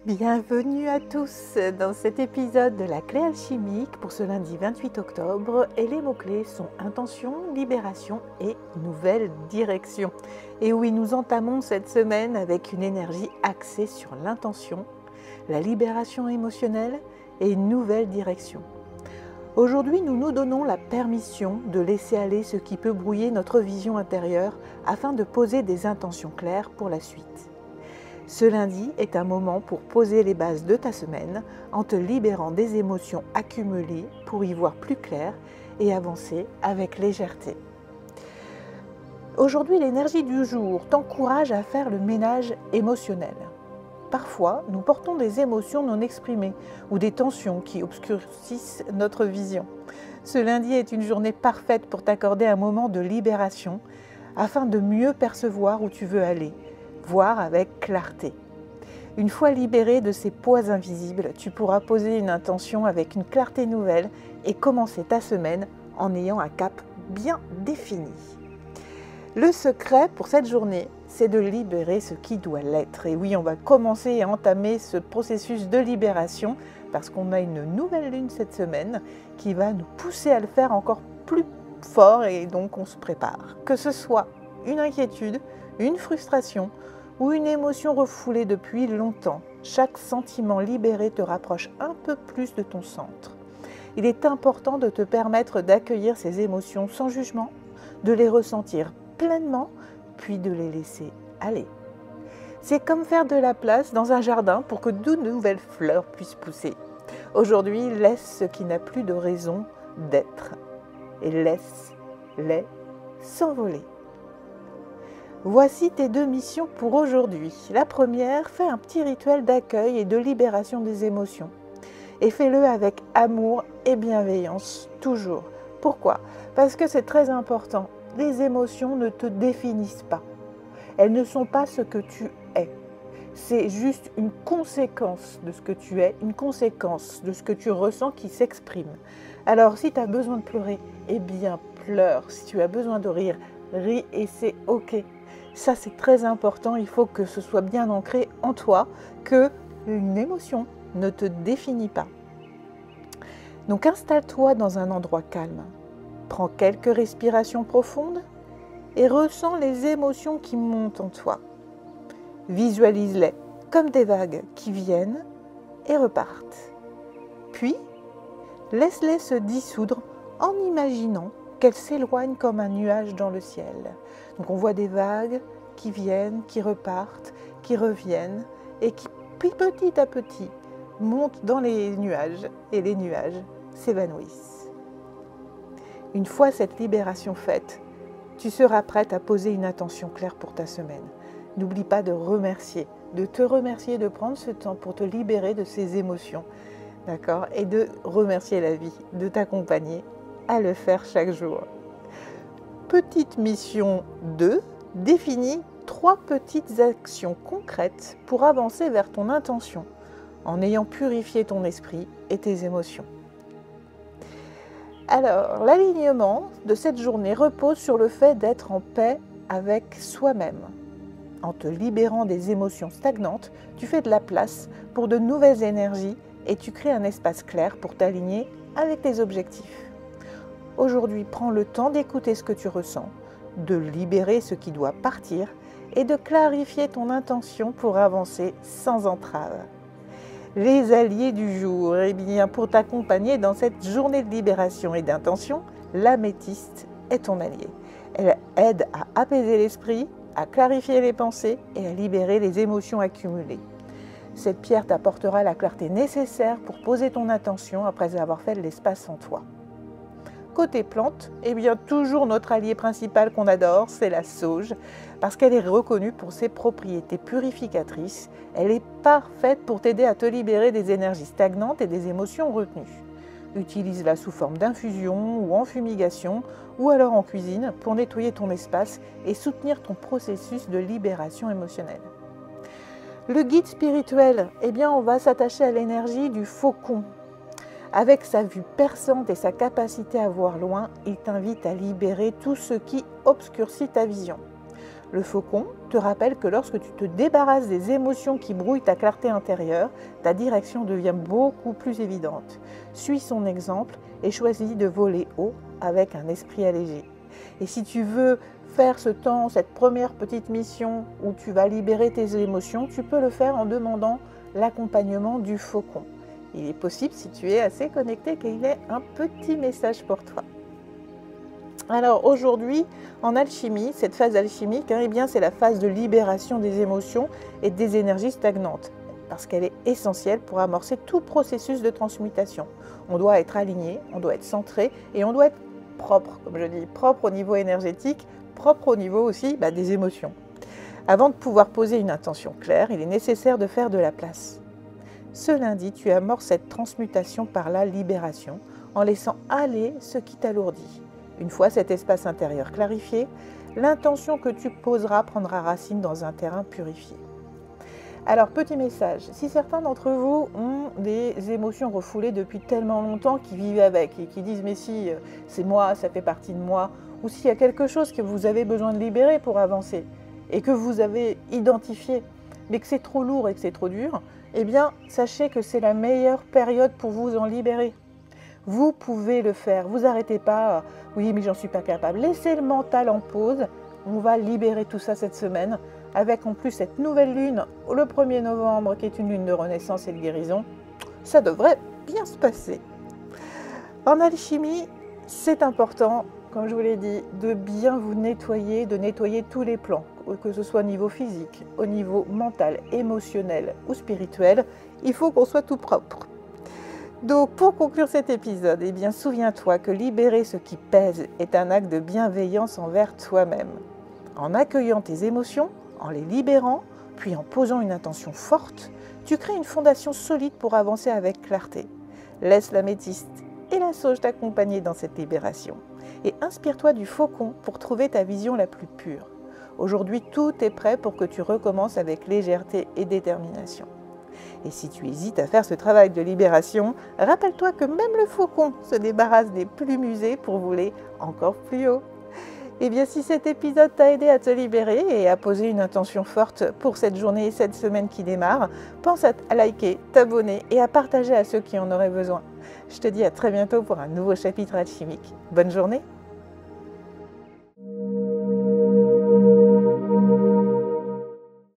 Bienvenue à tous dans cet épisode de la clé alchimique pour ce lundi 28 octobre et les mots-clés sont intention, libération et nouvelle direction. Et oui, nous entamons cette semaine avec une énergie axée sur l'intention, la libération émotionnelle et une nouvelle direction. Aujourd'hui, nous nous donnons la permission de laisser aller ce qui peut brouiller notre vision intérieure afin de poser des intentions claires pour la suite. Ce lundi est un moment pour poser les bases de ta semaine en te libérant des émotions accumulées pour y voir plus clair et avancer avec légèreté. Aujourd'hui, l'énergie du jour t'encourage à faire le ménage émotionnel. Parfois, nous portons des émotions non exprimées ou des tensions qui obscurcissent notre vision. Ce lundi est une journée parfaite pour t'accorder un moment de libération afin de mieux percevoir où tu veux aller, voir avec clarté. Une fois libéré de ces poids invisibles, tu pourras poser une intention avec une clarté nouvelle et commencer ta semaine en ayant un cap bien défini. Le secret pour cette journée, c'est de libérer ce qui doit l'être. Et oui, on va commencer et entamer ce processus de libération parce qu'on a une nouvelle lune cette semaine qui va nous pousser à le faire encore plus fort et donc on se prépare. Que ce soit une inquiétude, une frustration ou une émotion refoulée depuis longtemps, chaque sentiment libéré te rapproche un peu plus de ton centre. Il est important de te permettre d'accueillir ces émotions sans jugement, de les ressentir pleinement, puis de les laisser aller. C'est comme faire de la place dans un jardin pour que de nouvelles fleurs puissent pousser. Aujourd'hui, laisse ce qui n'a plus de raison d'être et laisse-les s'envoler. Voici tes deux missions pour aujourd'hui. La première, fais un petit rituel d'accueil et de libération des émotions. Et fais-le avec amour et bienveillance, toujours. Pourquoi ? Parce que c'est très important. Les émotions ne te définissent pas. Elles ne sont pas ce que tu es. C'est juste une conséquence de ce que tu es, une conséquence de ce que tu ressens qui s'exprime. Alors, si tu as besoin de pleurer, eh bien pleure. Si tu as besoin de rire, ris et c'est OK. Ça, c'est très important. Il faut que ce soit bien ancré en toi, qu'une émotion ne te définit pas. Donc, installe-toi dans un endroit calme. Prends quelques respirations profondes et ressens les émotions qui montent en toi. Visualise-les comme des vagues qui viennent et repartent. Puis, laisse-les se dissoudre en imaginant qu'elles s'éloignent comme un nuage dans le ciel. Donc on voit des vagues qui viennent, qui repartent, qui reviennent et qui petit à petit montent dans les nuages et les nuages s'évanouissent. Une fois cette libération faite, tu seras prête à poser une intention claire pour ta semaine. N'oublie pas de te remercier de prendre ce temps pour te libérer de ces émotions, d'accord ? Et de remercier la vie, de t'accompagner à le faire chaque jour. Petite mission 2, définis 3 petites actions concrètes pour avancer vers ton intention en ayant purifié ton esprit et tes émotions. Alors, l'alignement de cette journée repose sur le fait d'être en paix avec soi-même. En te libérant des émotions stagnantes, tu fais de la place pour de nouvelles énergies et tu crées un espace clair pour t'aligner avec tes objectifs. Aujourd'hui, prends le temps d'écouter ce que tu ressens, de libérer ce qui doit partir et de clarifier ton intention pour avancer sans entrave. Les alliés du jour, eh bien, pour t'accompagner dans cette journée de libération et d'intention, l'améthyste est ton allié. Elle aide à apaiser l'esprit, à clarifier les pensées et à libérer les émotions accumulées. Cette pierre t'apportera la clarté nécessaire pour poser ton intention après avoir fait de l'espace en toi. Côté plante, eh bien toujours notre allié principal qu'on adore, c'est la sauge, parce qu'elle est reconnue pour ses propriétés purificatrices. Elle est parfaite pour t'aider à te libérer des énergies stagnantes et des émotions retenues. Utilise-la sous forme d'infusion ou en fumigation, ou alors en cuisine pour nettoyer ton espace et soutenir ton processus de libération émotionnelle. Le guide spirituel, eh bien on va s'attacher à l'énergie du faucon. Avec sa vue perçante et sa capacité à voir loin, il t'invite à libérer tout ce qui obscurcit ta vision. Le faucon te rappelle que lorsque tu te débarrasses des émotions qui brouillent ta clarté intérieure, ta direction devient beaucoup plus évidente. Suis son exemple et choisis de voler haut avec un esprit allégé. Et si tu veux faire ce temps, cette première petite mission où tu vas libérer tes émotions, tu peux le faire en demandant l'accompagnement du faucon. Il est possible, si tu es assez connecté, qu'il ait un petit message pour toi. Alors aujourd'hui, en alchimie, cette phase alchimique, eh bien, c'est la phase de libération des émotions et des énergies stagnantes, parce qu'elle est essentielle pour amorcer tout processus de transmutation. On doit être aligné, on doit être centré et on doit être propre, comme je dis, propre au niveau énergétique, propre au niveau aussi des émotions. Avant de pouvoir poser une intention claire, il est nécessaire de faire de la place. Ce lundi, tu amorces cette transmutation par la libération, en laissant aller ce qui t'alourdit. Une fois cet espace intérieur clarifié, l'intention que tu poseras prendra racine dans un terrain purifié. Alors, petit message, si certains d'entre vous ont des émotions refoulées depuis tellement longtemps qu'ils vivent avec et qui disent « mais si, c'est moi, ça fait partie de moi », ou s'il y a quelque chose que vous avez besoin de libérer pour avancer et que vous avez identifié, mais que c'est trop lourd et que c'est trop dur, eh bien, sachez que c'est la meilleure période pour vous en libérer. Vous pouvez le faire, vous n'arrêtez pas « oui, mais j'en suis pas capable ». Laissez le mental en pause, on va libérer tout ça cette semaine, avec en plus cette nouvelle lune, le 1er novembre, qui est une lune de renaissance et de guérison. Ça devrait bien se passer. En alchimie, c'est important, comme je vous l'ai dit, de bien vous nettoyer, de nettoyer tous les plans, que ce soit au niveau physique, au niveau mental, émotionnel ou spirituel, il faut qu'on soit tout propre. Donc, pour conclure cet épisode, eh bien, souviens-toi que libérer ce qui pèse est un acte de bienveillance envers toi-même. En accueillant tes émotions, en les libérant, puis en posant une intention forte, tu crées une fondation solide pour avancer avec clarté. Laisse l'améthyste et la sauge t'accompagner dans cette libération. Et inspire-toi du faucon pour trouver ta vision la plus pure. Aujourd'hui, tout est prêt pour que tu recommences avec légèreté et détermination. Et si tu hésites à faire ce travail de libération, rappelle-toi que même le faucon se débarrasse des plumes usées pour voler encore plus haut. Et bien, si cet épisode t'a aidé à te libérer et à poser une intention forte pour cette journée et cette semaine qui démarre, pense à liker, t'abonner et à partager à ceux qui en auraient besoin. Je te dis à très bientôt pour un nouveau chapitre alchimique. Bonne journée!